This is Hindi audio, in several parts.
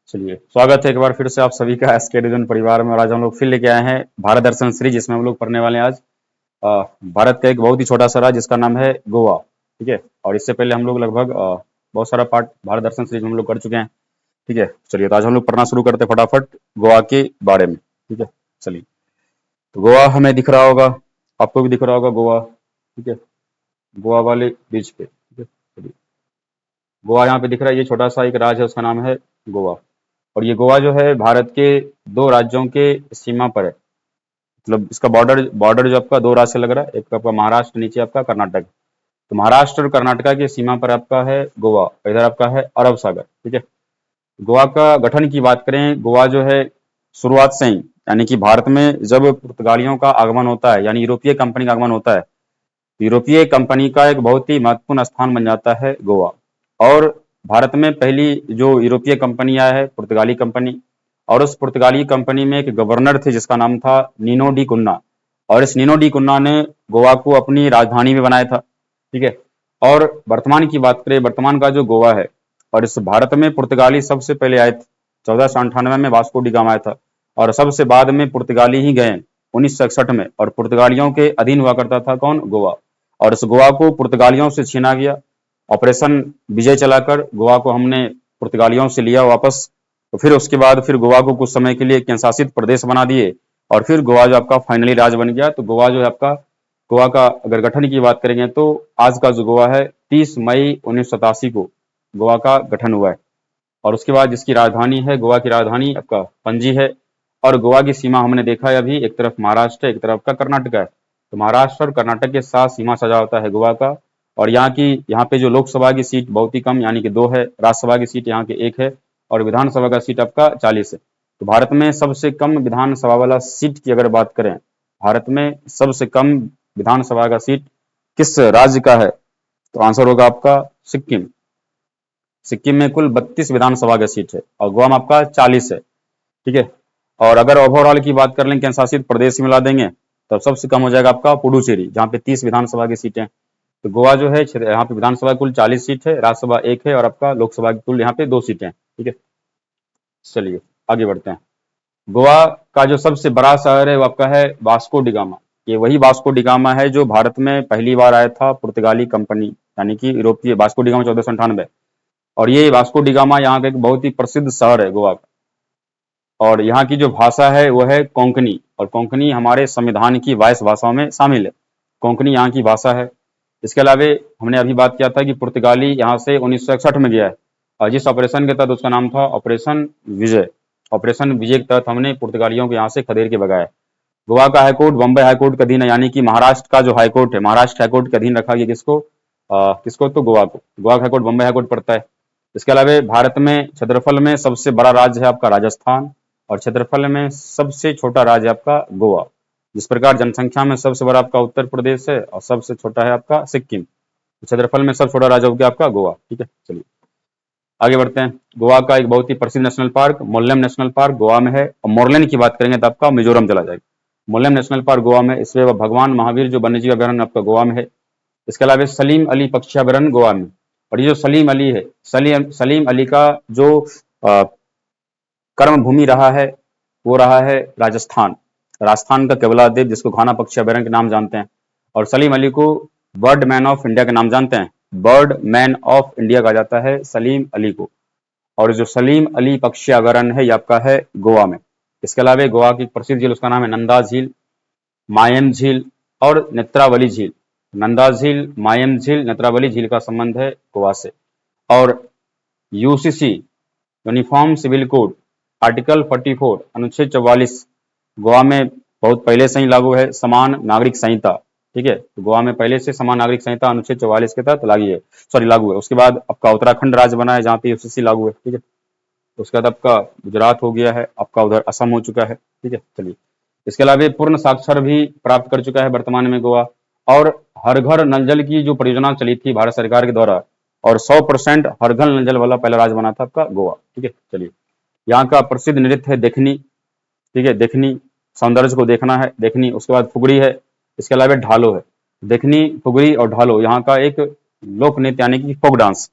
चलिए, स्वागत है एक बार फिर से आप सभी का एसके डिवीजन परिवार में। और आज हम लोग फिर लेके आए हैं भारत दर्शन सीरीज, जिसमें हम लोग पढ़ने वाले हैं आज भारत का एक बहुत ही छोटा सा राज्य जिसका नाम है गोवा। ठीक है, और इससे पहले हम लोग लगभग बहुत सारा पार्ट भारत दर्शन सीरीज में हम लोग कर चुके हैं। ठीक है, चलिए तो आज हम लोग पढ़ना शुरू करते हैं फटाफट गोवा के बारे में। ठीक है, चलिए तो गोवा हमें दिख रहा होगा, आपको भी दिख रहा होगा गोवा। ठीक है, गोवा वाले बीच पे। ठीक है, चलिए गोवा यहाँ पे दिख रहा है, ये छोटा सा एक राज्य है, उसका नाम है गोवा। और ये गोवा जो है भारत के दो राज्यों के सीमा पर है। मतलब इसका बॉर्डर बॉर्डर जो आपका दो राज्य से लग रहा है, एक तो आपका महाराष्ट्र, नीचे आपका कर्नाटक। तो महाराष्ट्र और कर्नाटक की सीमा पर आपका है गोवा, और इधर आपका है अरब सागर। ठीक है, गोवा का गठन की बात करें, गोवा जो है शुरुआत से ही, यानी कि भारत में जब पुर्तगालियों का आगमन होता है, यानी यूरोपीय कंपनी का आगमन होता है, यूरोपीय कंपनी का एक बहुत ही महत्वपूर्ण स्थान बन जाता है गोवा। और भारत में पहली जो यूरोपीय कंपनी आया है, पुर्तगाली कंपनी। और उस पुर्तगाली कंपनी में एक गवर्नर थे जिसका नाम था नीनो डी कुन्ना। और इस नीनो डी कुन्ना ने गोवा को अपनी राजधानी में बनाया था। ठीक है, और वर्तमान की बात करें, वर्तमान का जो गोवा है, और इस भारत में पुर्तगाली सबसे पहले आए थे 1498 में, वास्को डी गामा आया था। और सबसे बाद में पुर्तगाली ही गए 1961 में, और पुर्तगालियों के अधीन हुआ करता था कौन? गोवा। और इस गोवा को पुर्तगालियों से छीना गया, ऑपरेशन विजय चलाकर गोवा को हमने पुर्तगालियों से लिया वापस। तो फिर उसके बाद फिर गोवा को कुछ समय के लिए केंद्र शासित प्रदेश बना दिए, और फिर गोवा जो आपका फाइनली राज्य बन गया। तो गोवा जो है आपका, गोवा का अगर गठन की बात करेंगे तो आज का जो गोवा है 30 मई 1987 को गोवा का गठन हुआ है। और उसके बाद जिसकी राजधानी है, गोवा की राजधानी आपका पणजी है। और गोवा की सीमा हमने देखा है अभी, एक तरफ महाराष्ट्र है, एक तरफ का कर्नाटक है। तो महाराष्ट्र और कर्नाटक के साथ सीमा सजा होता है गोवा का। और यहाँ पे जो लोकसभा की सीट बहुत ही कम, यानी कि 2 है, राज्यसभा की सीट यहाँ के 1 है, और विधानसभा का सीट आपका 40 है। तो भारत में सबसे कम विधानसभा वाला सीट की अगर बात करें, भारत में सबसे कम विधानसभा का सीट किस राज्य का है? तो आंसर होगा आपका सिक्किम। सिक्किम में कुल 32 विधानसभा का सीट है, और गोवा में आपका 40 है। ठीक है, और अगर ओवरऑल की बात कर लें, केंद्र शासित प्रदेश मिला देंगे, तब सबसे कम हो जाएगा आपका पुडुचेरी, जहाँ पे 30 विधानसभा की सीटें। तो गोवा जो है यहाँ पे विधानसभा कुल 40 सीट है, राज्यसभा 1 है, और आपका लोकसभा की कुल यहाँ पे 2 सीटें हैं। ठीक है, चलिए आगे बढ़ते हैं। गोवा का जो सबसे बड़ा शहर है वो आपका है वास्को डिगामा। ये वही वास्को डिगामा है जो भारत में पहली बार आया था पुर्तगाली कंपनी, यानी कि यूरोपीय। Vasco da Gama 1498। और ये वास्को डिगामा यहाँ का एक बहुत ही प्रसिद्ध शहर है गोवा का। और यहाँ की जो भाषा है वो है कोंकणी, और कोंकणी हमारे संविधान की 22 भाषाओं में शामिल है। कोंकणी यहाँ की भाषा है। इसके अलावा हमने अभी बात किया था कि पुर्तगाली यहाँ से 1961 में गया है, और जिस ऑपरेशन के तहत उसका नाम था ऑपरेशन विजय। ऑपरेशन विजय के तहत हमने पुर्तगालियों को यहाँ से खदेड़ के भगाया। गोवा का हाईकोर्ट बॉम्बे हाईकोर्ट के अधीन है, यानी कि महाराष्ट्र का जो हाईकोर्ट है, महाराष्ट्र हाईकोर्ट के अधीन रखा गया। किसको? किसको? तो गोवा को। गोवा का हाईकोर्ट बॉम्बे हाईकोर्ट पड़ता है। इसके अलावा भारत में क्षेत्रफल में सबसे बड़ा राज्य है आपका राजस्थान, और क्षेत्रफल में सबसे छोटा राज्य है आपका गोवा। जिस प्रकार जनसंख्या में सबसे बड़ा आपका उत्तर प्रदेश है, और सबसे छोटा है आपका सिक्किम। क्षेत्रफल में सबसे छोटा राज्य हो गया आपका गोवा। ठीक है, चलिए आगे बढ़ते हैं। गोवा का एक बहुत ही प्रसिद्ध national park Mollem national park Goa में है, और मोरलेम की बात करेंगे तो आपका मिजोरम चला जाएगा। मोरलेम नेशनल पार्क गोवा में, इसमें भगवान महावीर जो वन्यजीव अभयारण्य आपका गोवा में है। इसके अलावा सलीम अली पक्षी अभयारण्य गोवा में। और ये जो सलीम अली है, सलीम अली का जो कर्म भूमि रहा है वो रहा है राजस्थान। राजस्थान का केवला द्वीप, जिसको घाना पक्षी अभयारण्य के नाम जानते हैं। और सलीम अली को बर्ड मैन ऑफ इंडिया के नाम जानते हैं, बर्ड मैन ऑफ इंडिया कहा जाता है सलीम अली को। और जो सलीम अली पक्षी अभयारण्य है ये आपका है गोवा में। इसके अलावा गोवा की प्रसिद्ध झील, उसका नाम है नंदा झील, मायम झील और नेत्रावली झील। नंदा झील, मायम झील, नेत्रावली झील का संबंध है गोवा से। और UCC uniform civil code article 44 अनुच्छेद 44 गोवा में बहुत पहले से ही लागू है। समान नागरिक संहिता, ठीक है, तो गोवा में पहले से समान नागरिक संहिता अनुच्छेद 44 के तहत लागू है। उसके बाद आपका उत्तराखंड राज्य बना है जहाँ पे यूसीसी लागू है। ठीक है, उसके बाद आपका गुजरात हो गया है, आपका उधर असम हो चुका है। ठीक है, चलिए इसके अलावा पूर्ण साक्षर भी प्राप्त कर चुका है वर्तमान में गोवा। और हर घर नल जल की जो परियोजना चली थी भारत सरकार के द्वारा, और 100% हर घर नल जल वाला पहला राज्य बना था आपका गोवा। ठीक है, चलिए यहाँ का प्रसिद्ध नृत्य है देखनी। ठीक है, देखनी सौंदर्य को देखना है, देखनी। उसके बाद फुगड़ी है, इसके अलावा ढालो है। देखनी, फुगड़ी और ढालो यहाँ का एक लोक नृत्य, यानी कि फोक डांस।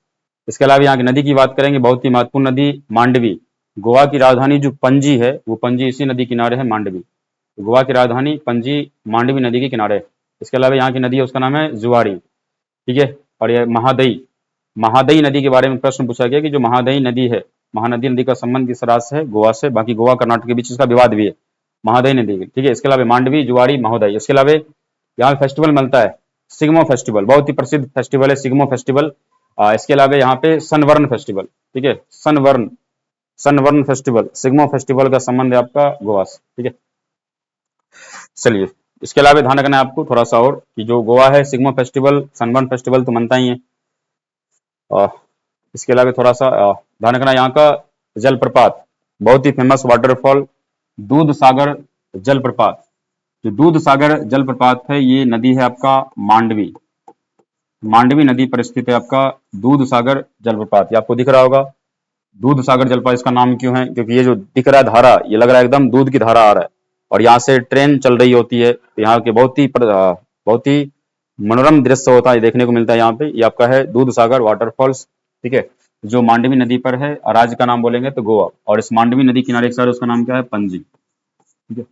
इसके अलावा यहाँ की नदी की बात करेंगे, बहुत ही महत्वपूर्ण नदी मांडवी। गोवा की राजधानी जो पणजी है, वो पणजी इसी नदी किनारे है, मांडवी। तो गोवा की राजधानी पणजी मांडवी नदी के किनारे है। इसके अलावा यहाँ की नदी है, उसका नाम है जुआरी, ठीक है। और ये महादई, महादई नदी के बारे में प्रश्न पूछा गया कि जो महादई नदी है, महानदी नदी का संबंध किस राज्य से है? गोवा से। बाकी गोवा कर्नाटक के बीच इसका विवाद भी है, महादई नदी, ठीक है। इसके अलावा मांडवी, जुआरी, महोदय। इसके अलावा यहाँ फेस्टिवल मिलता है, सिग्मो फेस्टिवल, बहुत ही प्रसिद्ध फेस्टिवल है सिग्मो फेस्टिवल। इसके अलावा यहाँ पे सनवर्ण फेस्टिवल, ठीक है, सनवर्ण, सनवर्ण फेस्टिवल, सिग्मो फेस्टिवल का संबंध है आपका गोवा से, ठीक है। चलिए, इसके अलावा ध्यान रखना है आपको थोड़ा सा और कि जो गोवा है, सिग्मो फेस्टिवल, सनबर्न फेस्टिवल तो मनता ही है। इसके अलावा थोड़ा सा ध्यान रखना, यहाँ का जलप्रपात, बहुत ही फेमस वाटरफॉल दूध सागर जलप्रपात। जो दूध सागर जलप्रपात है, ये नदी है आपका मांडवी, मांडवी नदी पर स्थित है आपका दूध सागर जलप्रपात। ये आपको दिख रहा होगा दूध सागर जलप्रपात। इसका नाम क्यों है? क्योंकि ये जो दिख रहा है धारा, ये लग रहा है एकदम दूध की धारा आ रहा है, और यहाँ से ट्रेन चल रही होती है। तो यहाँ के बहुत ही मनोरम दृश्य होता है, देखने को मिलता है यहाँ पे। ये आपका है दूध सागर वाटरफॉल्स, ठीक है, जो मांडवी नदी पर है। और राज्य का नाम बोलेंगे तो गोवा, और इस मांडवी नदी किनारे एक शहर, उसका नाम क्या है? पणजी, ठीक है।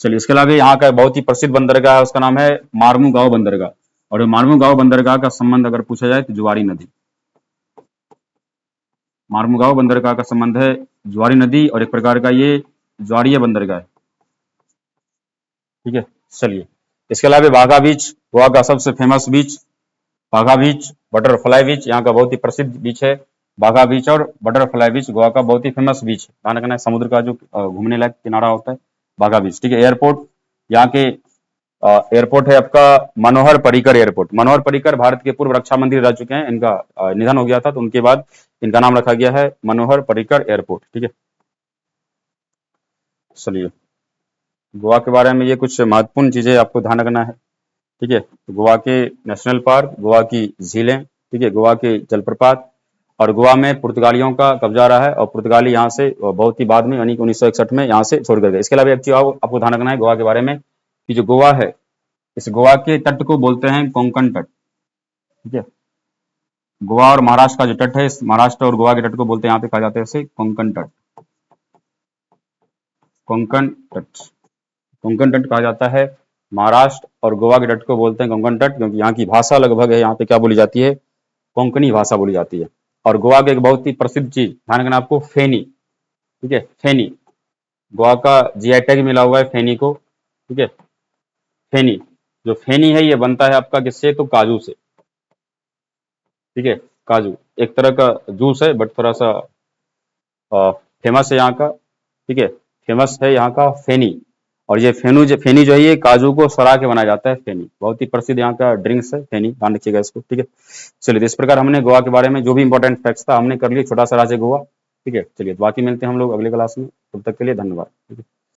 चलिए, इसके अलावा यहाँ का बहुत ही प्रसिद्ध बंदरगाह है, उसका नाम है मार्मुगांव बंदरगाह। और मार्मुगांव बंदरगाह का संबंध अगर पूछा जाए तो जुआरी नदी, मार्मुगांव बंदरगाह का संबंध है जुआरी नदी, और एक प्रकार का ये ज्वारीय बंदरगाह है, ठीक है। चलिए, इसके अलावा बाघा बीच, गोवा का सबसे फेमस बीच बाघा बीच, बटरफ्लाई बीच, यहाँ का बहुत ही प्रसिद्ध बीच है बाघा बीच। और बटरफ्लाई बीच गोवा का बहुत ही फेमस बीच है। ध्यान रखना है, समुद्र का जो घूमने लायक किनारा होता है, बाघा बीच, ठीक है। एयरपोर्ट, यहाँ के एयरपोर्ट है आपका मनोहर पर्रिकर एयरपोर्ट। मनोहर पर्रिकर भारत के पूर्व रक्षा मंत्री रह चुके हैं, इनका निधन हो गया था, तो उनके बाद इनका नाम रखा गया है मनोहर पर्रिकर एयरपोर्ट, ठीक है। चलिए, गोवा के बारे में ये कुछ महत्वपूर्ण चीजें आपको ध्यान रखना है, ठीक है। तो गोवा के नेशनल पार्क, गोवा की झीलें, ठीक है, गोवा के जलप्रपात, और गोवा में पुर्तगालियों का कब्जा रहा है, और पुर्तगाली यहाँ से बहुत ही बाद में, यानी 1961 में यहाँ से छोड़ कर गए। इसके अलावा एक चीज आपको ध्यान रखना है गोवा के बारे में कि जो गोवा है, इस गोवा के तट को बोलते हैं कोंकण तट, ठीक है। गोवा और महाराष्ट्र का जो तट है, इस महाराष्ट्र और गोवा के तट को बोलते हैं, यहाँ पे कहा जाता है इसे कोंकण तट, कोंकण तट, कोंकण तट कहा जाता है। महाराष्ट्र और गोवा के तट को बोलते हैं कोंकण तट, क्योंकि यहाँ की भाषा लगभग है, यहाँ पे क्या बोली जाती है? कोंकणी भाषा बोली जाती है। और गोवा के एक बहुत ही प्रसिद्ध चीज ध्यान रखना आपको, फेनी, ठीक है, फेनी, गोवा का जीआई टैग मिला हुआ है फेनी को, ठीक है। फेनी, जो फेनी है, ये बनता है आपका किससे? तो काजू से, ठीक है। काजू एक तरह का जूस है, बट थोड़ा सा फेमस है यहाँ का, ठीक है, फेमस है यहाँ का फेनी। और ये फेनी जो है, ये काजू को सड़ा के बनाया जाता है। फेनी बहुत ही प्रसिद्ध यहाँ का ड्रिंक्स है, फेनी, ध्यान रखिएगा इसको, ठीक है। चलिए, तो इस प्रकार हमने गोवा के बारे में जो भी इंपॉर्टेंट फैक्ट्स था हमने कर लिए, छोटा सा राज्य गोवा, ठीक है। चलिए, तो बाकी मिलते हैं हम लोग अगले क्लास में, तब तक के लिए धन्यवाद, ठीक है।